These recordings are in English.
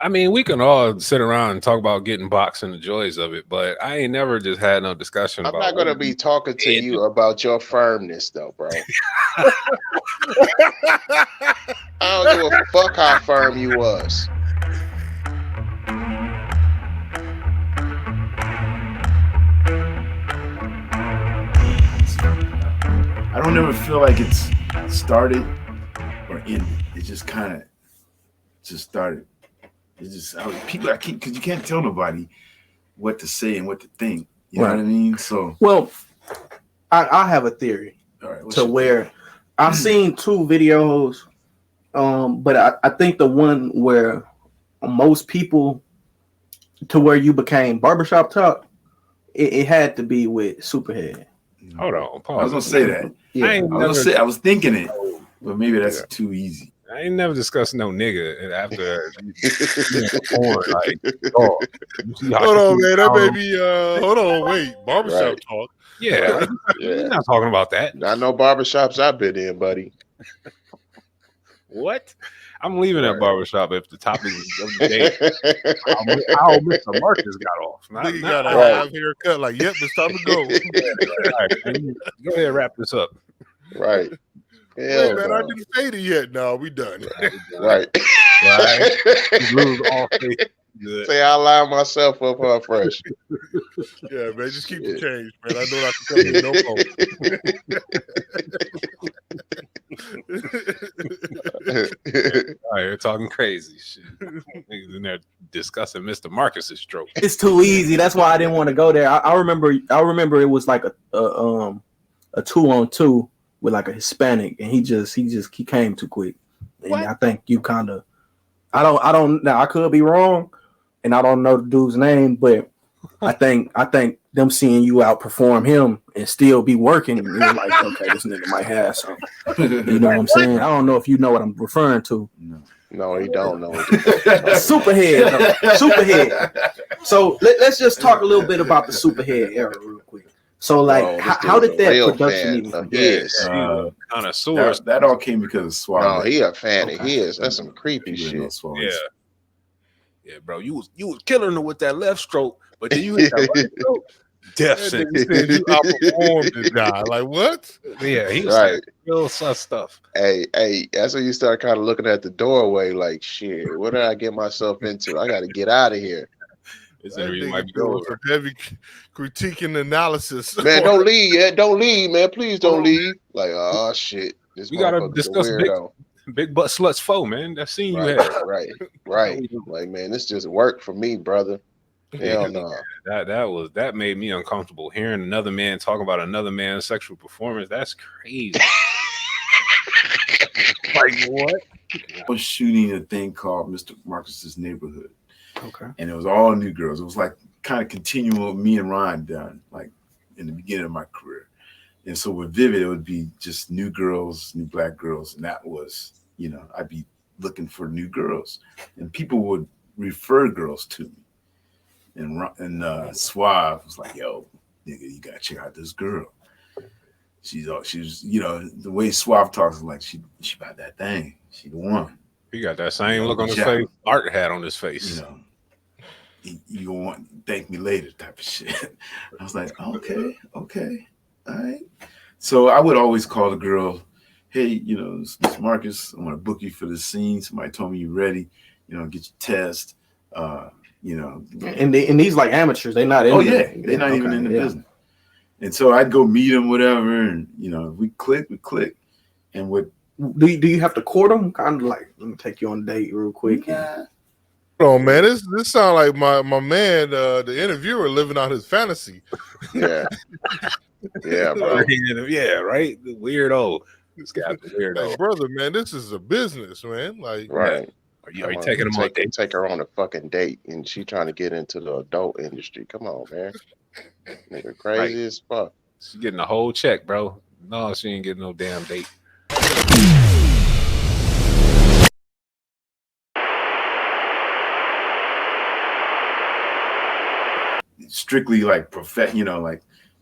I mean, we can all sit around and talk about getting boxed and the joys of it, but I ain't never just had no discussion I'm about. not gonna be talking to you about your firmness, though, bro. I don't give a fuck how firm you was. I don't ever feel like it's started or ended. It just kind of just started. It's just people. I can't because you can't tell nobody what to say and what to think. You know what I mean? So well, I have a theory to where I've seen two videos, but I think the one where most people to where you became barbershop talk, it had to be with Superhead. Hold on, pause. I was gonna say that. Yeah, I was thinking it, but maybe that's too easy. I ain't never discussed no nigga after porn. Like, oh, hold on, man. That may be. Hold on, wait. Barbershop talk. Yeah, we're not talking about that. I know barbershops I've been in, buddy. What? I'm leaving that barbershop if the topic is of the day. How Mr. Marcus got off. Nigga got a half haircut. Like, yep, it's time to go. Go ahead and wrap this up. Right. Wait, man, I didn't fade it yet. No, we done. Right. Say I line myself up on fresh. Yeah, man, just keep the change, man. I know not to come in no phone. All right, you're talking crazy shit. Niggas in there discussing Mr. Marcus's stroke. It's too easy. That's why I didn't want to go there. I remember it was like a 2-on-2 with like a Hispanic, and he came too quick. And I think you kind of, I don't now I could be wrong, and I don't know the dude's name, but I think them seeing you outperform him and still be working, and you're like, okay, this nigga might have something. You know what I'm saying? I don't know if you know what I'm referring to. No, he don't know. Superhead. Superhead. So let's just talk a little bit about the Superhead era real quick. So, like, how did that production even begin? Connoisseur. That all came because of Suave. No, he a fan of his. That's some creepy shit. Yeah, bro. You was killing her with that left stroke, but then you hit that right stroke. Death sentence. You outperformed this guy. Like, what? Yeah, he was like real sus stuff. Hey, that's when you start kind of looking at the doorway like, shit, what did I get myself into? I got to get out of here. This interview might be doing some heavy critique and analysis. Man, don't leave yet. Don't leave, man. Please don't leave. Like, oh shit. We gotta discuss big butt sluts 4, man. That scene you had. Right. Like, man, this just worked for me, brother. Hell no. That made me uncomfortable. Hearing another man talk about another man's sexual performance, that's crazy. Like what? I was shooting a thing called Mr. Marcus's Neighborhood. Okay. And it was all new girls. It was like kind of continuing what me and Ryan done, like in the beginning of my career. And so with Vivid, it would be just new girls, new black girls. And that was, I'd be looking for new girls. And people would refer girls to me. And Suave was like, yo, nigga, you gotta check out this girl. She was, the way Suave talks is like she about that thing. She the one. He got that same look on his face. Art had on his face. You want to thank me later type of shit. I was like, okay, all right. So I would always call the girl, hey, Mr. Marcus, I want to book you for this scene. Somebody told me you're ready. Get your test. And these like amateurs, they're not in they're not even in the business. And so I'd go meet them, whatever, and we click. And do you have to court them? Kind of like, let me take you on a date real quick. Yeah. Oh man, this sounds like my man, the interviewer, living out his fantasy. Yeah, bro. Yeah, right. The weirdo. This guy's a weirdo, like, brother. Man, this is a business, man. Like, right. Are you taking him on a date? Take her on a fucking date, and she trying to get into the adult industry. Come on, man. Nigga, crazy as fuck. She's getting a whole check, bro. No, she ain't getting no damn date. Strictly like like, all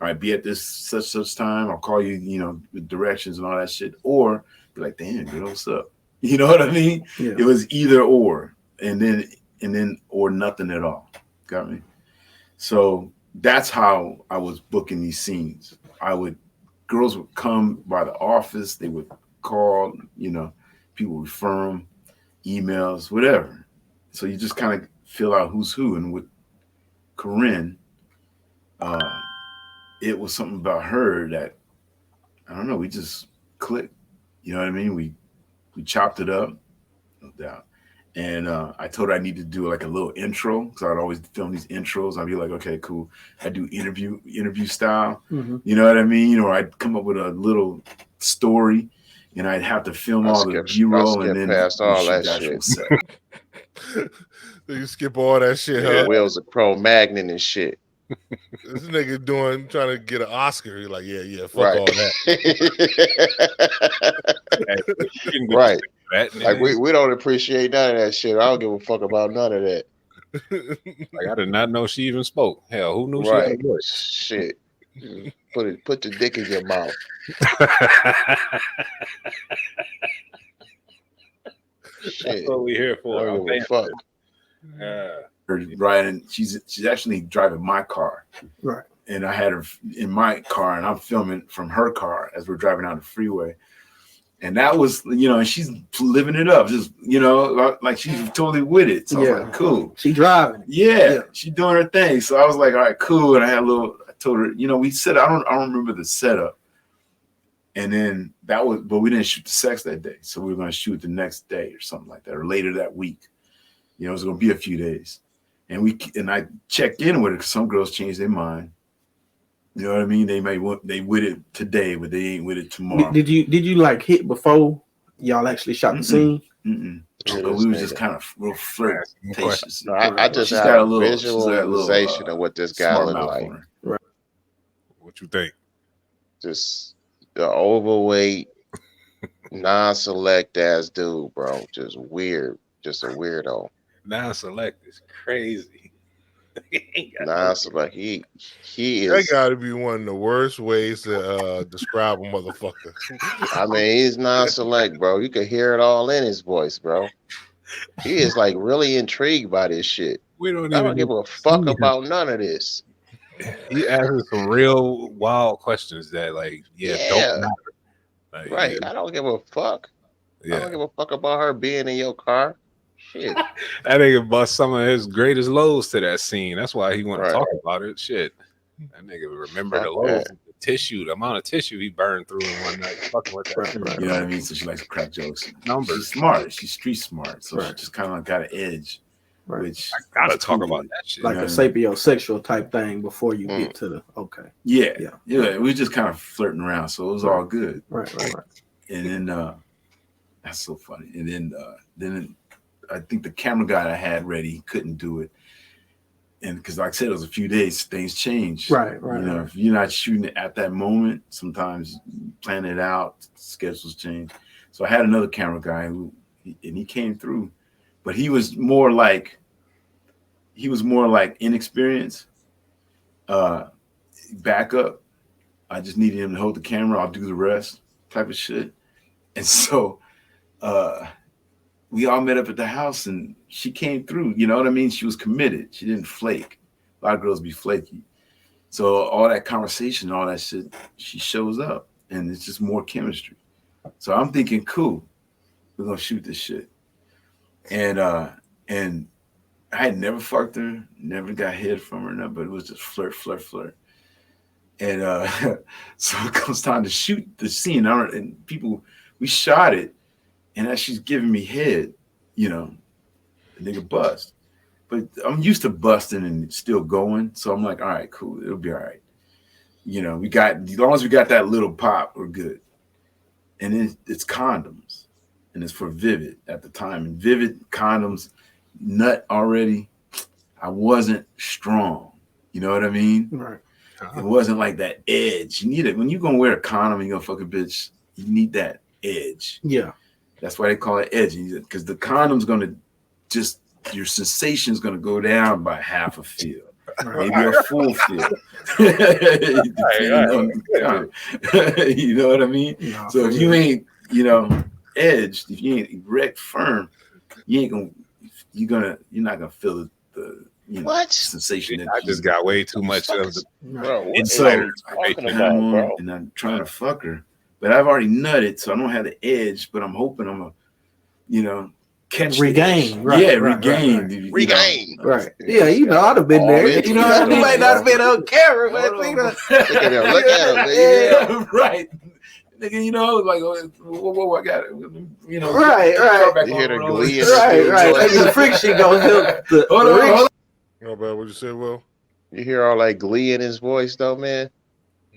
right, be at this such time. I'll call you, with directions and all that shit. Or be like, damn, girl, what's up? You know what I mean? Yeah. It was either or. And then and then or nothing at all. Got me? So that's how I was booking these scenes. Girls would come by the office, they would call, people would refer them, emails, whatever. So you just kind of fill out who's who. And with Corinne, it was something about her that, I don't know, we just clicked. You know what I mean? We chopped it up, no doubt. And I told her I needed to do like a little intro because I'd always film these intros. I'd be like, okay, cool. I do interview style. Mm-hmm. You know what I mean? Or I'd come up with a little story, and I'd have to film all the B-roll and then past all that shit. You skip all that shit, Yeah, huh? Wheels of Cro-Magnon and shit. This nigga trying to get an Oscar. He's like, yeah, fuck Right. all that. Right. Like we don't appreciate none of that shit. I don't give a fuck about none of that. Like, I did not know she even spoke. Hell, who knew Right. she had a voice? Shit. Put the dick in your mouth. Shit. That's what we here for. I don't give a fuck. Her riding, she's actually driving my car. Right. And I had her in my car, and I'm filming from her car as we're driving down the freeway. And that was, and she's living it up, just, like she's totally with it. So I was like, cool. She driving. Yeah, she's doing her thing. So I was like, all right, cool. And I told her, we said, I don't remember the setup. And then but we didn't shoot the sex that day. So we were going to shoot the next day or something like that, or later that week. It was going to be a few days. And I checked in with her because some girls change their mind. You know what I mean? They with it today, but they ain't with it tomorrow. Did you like hit before y'all actually shot the scene? But we was just kind of real flirtatious. No, I just She's have got a visualization of what this guy looked like. Right. What you think? Just the overweight, non-select ass dude, bro. Just weird. Just a weirdo. Non-select is crazy. Non-select. He is. That got to be one of the worst ways to describe a motherfucker. I mean, he's non-select, bro. You can hear it all in his voice, bro. He is like really intrigued by this shit. I don't give a fuck about none of this. He asking some real wild questions that, like, don't matter. Like, right. I don't give a fuck. I don't give a fuck about her being in your car. Shit. That nigga bust some of his greatest lows to that scene. That's why he want to talk about it. Shit. That nigga remember the lows, the tissue, the amount of tissue he burned through in one night. Fucking with that. You know what I mean? So she likes to crack jokes. Numbers. She's smart. She's street smart. So she just kind of got an edge. Right. Which I gotta talk about that shit. Like a sapiosexual type thing before you get to the Yeah. We just kind of flirting around, so it was all good. Right. And then that's so funny. And then I think the camera guy I had ready couldn't do it. And because like I said, it was a few days, things change. Right. If you're not shooting it at that moment, sometimes you plan it out, schedules change. So I had another camera guy and he came through, but he was more like inexperienced. Backup. I just needed him to hold the camera. I'll do the rest type of shit. And so we all met up at the house and she came through. You know what I mean? She was committed. She didn't flake. A lot of girls be flaky. So all that conversation, all that shit, she shows up and it's just more chemistry. So I'm thinking, cool, we're going to shoot this shit. And I had never fucked her, never got head from her, but it was just flirt. And so it comes time to shoot the scene. And we shot it. And as she's giving me head, the nigga bust. But I'm used to busting and still going. So I'm like, all right, cool. It'll be all right. As long as we got that little pop, we're good. And it's condoms. And it's for Vivid at the time. And Vivid condoms, nut already. I wasn't strong. You know what I mean? Right. It wasn't like that edge. You need it. When you're going to wear a condom and you're going to fuck a bitch, you need that edge. Yeah. That's why they call it edgy, because the condom's going to your sensation is going to go down by half a feel, maybe a full feel. You know what I mean? No, so if you ain't, edged, if you ain't erect firm, you ain't going to you're not gonna feel the sensation. I just got way too much of the bro. What insider talking information. about, bro? And I'm trying to fuck her, but I've already nutted, so I don't have the edge. But I'm hoping I'm catch regain, regain. Right. Yeah, I'd have been there. You know, I might not have been on camera, but look at him, yeah, right. Nigga, like, whoa, I got it. Right. You hear the glee in right. The friction gonna help. Hold on. No bad. What you say, Will? You hear all that glee in his voice, though, man.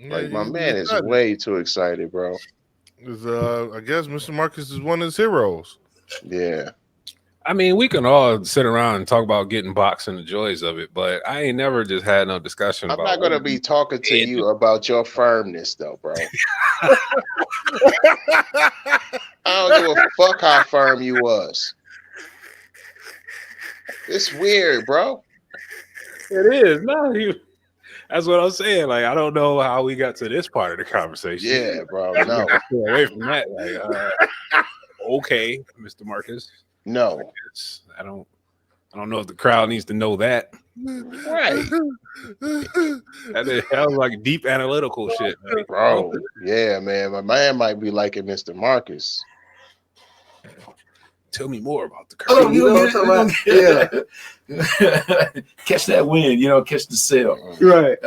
Like my man is excited. way too excited, bro. I guess Mr. Marcus is one of his heroes. Yeah. I mean, we can all sit around and talk about getting boxed and the joys of it, but I ain't never just had no discussion I'm about not gonna be talking to you about your firmness, though, bro. I don't give a fuck how firm you was. It's weird, bro. It is. No, that's what I'm saying. Like, I don't know how we got to this part of the conversation. Yeah, bro. No. Stay away from that. Like, okay, Mr. Marcus. No. I don't know if the crowd needs to know that. Right. That was like deep analytical shit, man. Bro. Yeah, man. My man might be liking Mr. Marcus. Tell me more about the Oh, crowd. Catch that wind, catch the sail. Right.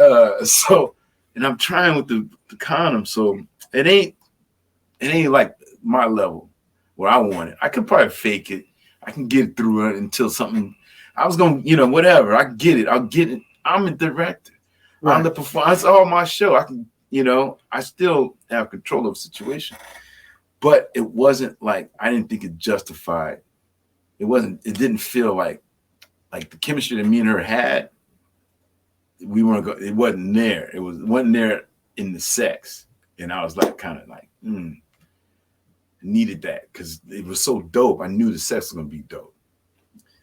And I'm trying with the condom, so it ain't like my level where I want it. I could probably fake it. I can get through it until something. I was gonna, whatever. I get it. I'll get it. I'm a director. Right. I'm the performer. It's all my show. I can, I still have control of the situation. But it wasn't like I didn't think it justified. It didn't feel like the chemistry that me and her had. We weren't go. It wasn't there. It wasn't there in the sex, and I was like, kind of like, needed that because it was so dope. I knew the sex was gonna be dope.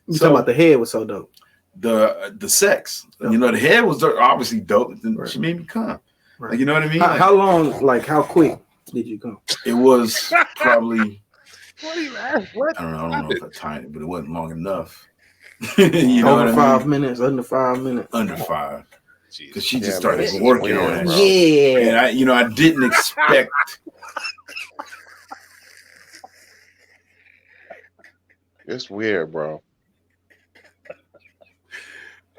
You talking about the head was so dope. The sex, the head was obviously dope. Then she made me come. Right. Like, you know what I mean? How long? Like how quick did you come? It was probably. I don't know if I timed it, but it wasn't long enough. Over 5 minutes, under 5 minutes, under 5. Because she just started working on it. Yeah, and I didn't expect. It's weird, bro.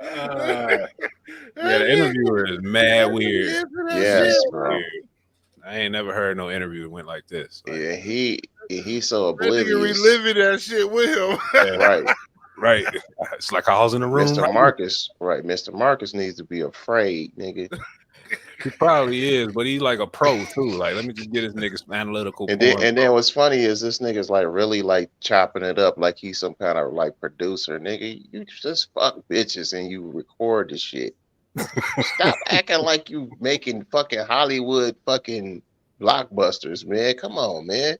Yeah, the interviewer is mad weird. Yes, bro. Weird. I ain't never heard no interview that went like this. Like, yeah, he's so oblivious. Reliving that shit with him. Yeah, right. It's like I was in the room. Mr. Marcus, right? Mr. Marcus needs to be afraid, nigga. He probably is, but he's like a pro too. Like, let me just get this nigga's analytical. And then what's funny is this nigga's like really like chopping it up like he's some kind of like producer, nigga. You just fuck bitches and you record the shit. Stop acting like you making fucking Hollywood fucking blockbusters, man. Come on, man.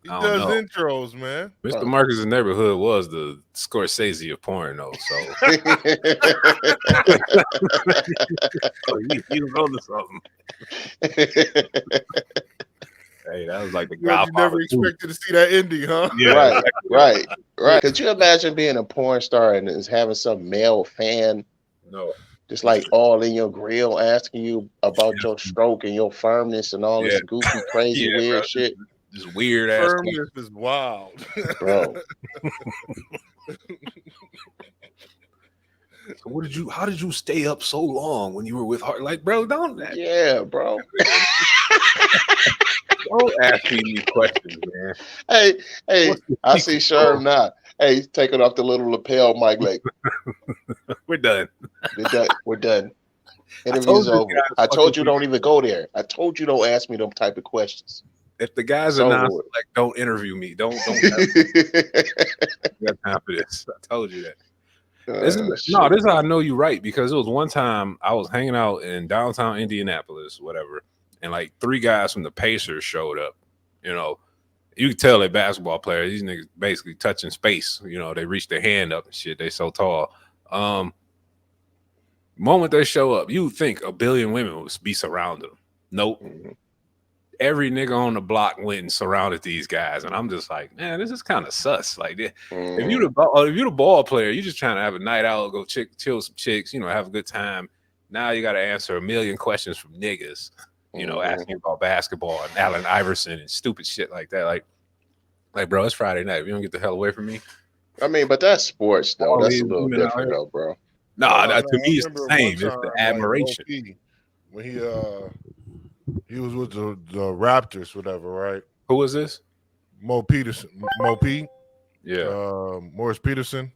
He does intros, man. Mr. Marcus' neighborhood was the Scorsese of porn, though. So he was on to something. Hey, that was like the Godfather. You never expected to see that ending, huh? Yeah, right. Could you imagine being a porn star and having some male fan? No. Just like all in your grill asking you about your stroke and your firmness and all this goofy, crazy, weird shit. Just weird ass. Firmness is wild, bro. So how did you stay up so long when you were with her? Like, bro, don't. Yeah, bro. Don't ask me these questions, man. Hey, I see Sherm now. Hey, he's taking off the little lapel mic, like we're done. We're done. Interview's over. I told you don't even go there. I told you don't ask me them type of questions. If the guys are not like, don't interview me. Don't got time for this. I told you that. This is how I know you're right, because it was one time I was hanging out in downtown Indianapolis, whatever, and like 3 guys from the Pacers showed up. You could tell they're basketball players. These niggas basically touching space. They reach their hand up and shit. They so tall. Moment they show up, you would think a billion women would be surrounding them. Nope. every nigga on the block went and surrounded these guys, and I'm just like, man, this is kind of sus. Like, if you the ball player, you just trying to have a night out, go chill with some chicks, have a good time. Now you got to answer a million questions from niggas, asking about basketball and Allen Iverson and stupid shit like that. Like, bro, it's Friday night. If you don't get the hell away from me. I mean, but that's sports though. That's a little different though, bro. No, to me it's the same. It's the admiration. Like, when he was with the Raptors, whatever, right? Who was this? Mo Peterson. Mo P. Yeah. Morris Peterson,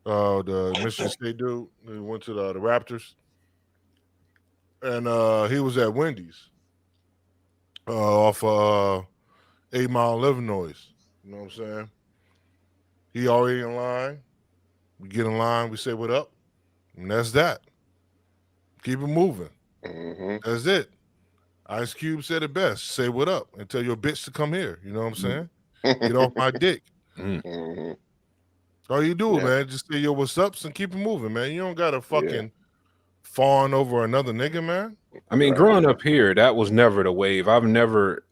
the Michigan State dude. He went to the Raptors. And he was at Wendy's off 8 Mile, Illinois. You know what I'm saying? He already in line. We get in line. We say what up. And that's that. Keep it moving. That's it. Ice Cube said it best. Say what up and tell your bitch to come here. You know what I'm saying? Get off my dick. All you do, man, just say your what's ups and keep it moving, man. You don't got to fucking fawn over another nigga, man. I mean, growing up here, that was never the wave. I've never,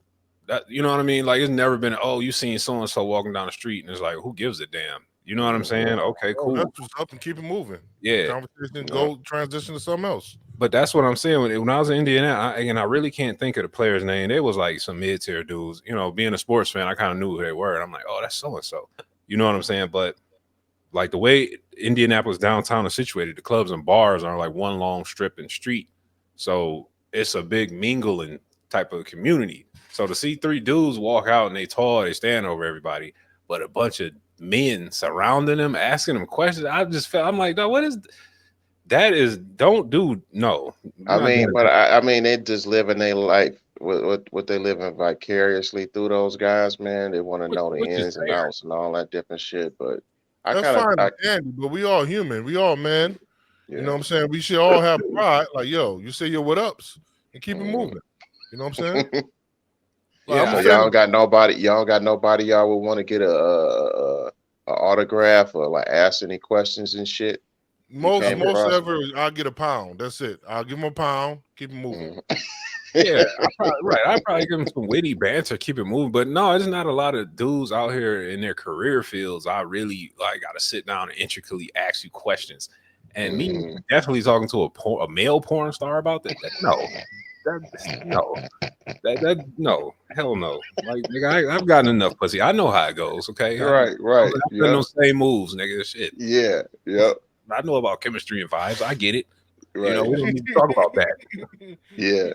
you know what I mean? Like, it's never been, oh, you seen so-and-so walking down the street, and it's like, who gives a damn? You know what I'm saying? Okay, cool. That's what's up and keep it moving. Yeah. Conversation, go transition to something else. But that's what I'm saying. When I was in Indiana, I really can't think of the player's name. It was like some mid-tier dudes. Being a sports fan, I kind of knew who they were. And I'm like, oh, that's so-and-so. You know what I'm saying? But like the way Indianapolis downtown is situated, the clubs and bars are like one long strip and street. So it's a big mingling type of community. So to see 3 dudes walk out and they tall, they stand over everybody, but a bunch of men surrounding them, asking them questions, I just felt, I'm like, no, what is that? Don't do no. I mean, but I mean, they just living their life. What they living vicariously through those guys, man. They want to know the ins and outs and all that different shit. But but we all human. We all man. You know what I'm saying? We should all have pride. Like, yo, you say your what ups and keep it moving. You know what I'm saying? So y'all got nobody. Y'all would want to get a autograph or like ask any questions and shit. Most ever, I'll get a pound. That's it. I'll give him a pound. Keep it moving. Yeah, I'd probably give him some witty banter, keep it moving. But no, there's not a lot of dudes out here in their career fields. I really got to sit down and intricately ask you questions. And me definitely talking to a male porn star about that. No, hell no. Like, nigga, I've gotten enough pussy. I know how it goes. Okay, right. I've done those same moves, nigga. Shit. Yeah, yep. I know about chemistry and vibes. I get it. Right. We don't need to talk about that. Yeah.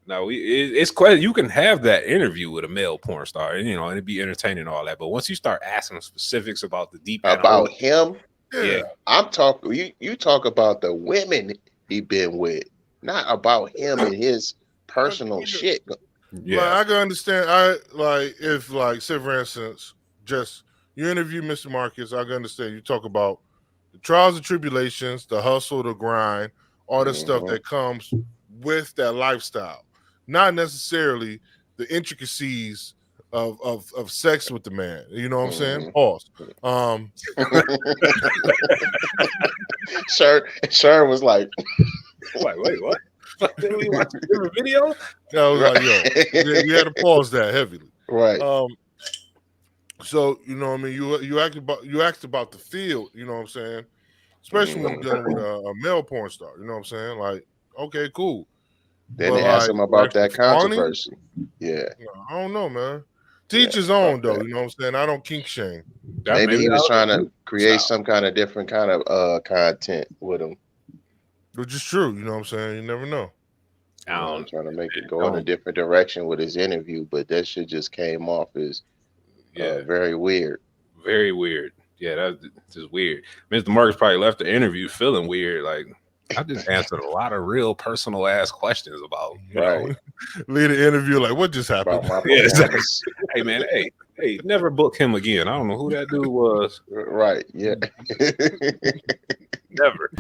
No, it's quite. You can have that interview with a male porn star, and it'd be entertaining and all that. But once you start asking specifics about the deep about him, yeah, I'm talking. You talk about the women he been with, not about him and his personal shit. Yeah, like, I can understand. If say for instance, just you interview Mr. Marcus, I can understand. You talk about the trials and tribulations, the hustle, the grind, all the stuff that comes with that lifestyle. Not necessarily the intricacies of sex with the man. You know what I'm saying? Pause. Sure was like, wait, what? Did we watch a different video? Yeah, I was like, yo, you had to pause that heavily. Right. So you know what I mean? You asked about the field, you know what I'm saying? Especially when you're dealing with a male porn star, you know what I'm saying? Like, okay, cool. Then they asked him about that controversy. Yeah. I don't know, man. Teach his own, though. You know what I'm saying? I don't kink shame. Maybe he was trying to create some kind of different kind of content with him. Which is true. You know what I'm saying? You never know. I'm trying to make it go in a different direction with his interview, but that shit just came off as very weird. Very weird. Yeah, that's just weird. Mr. Marcus probably left the interview feeling weird. Like, I just answered a lot of real personal ass questions about, lead the interview like, what just happened? Yeah, exactly. Hey man, hey, never book him again. I don't know who that dude was. Right, yeah. Never.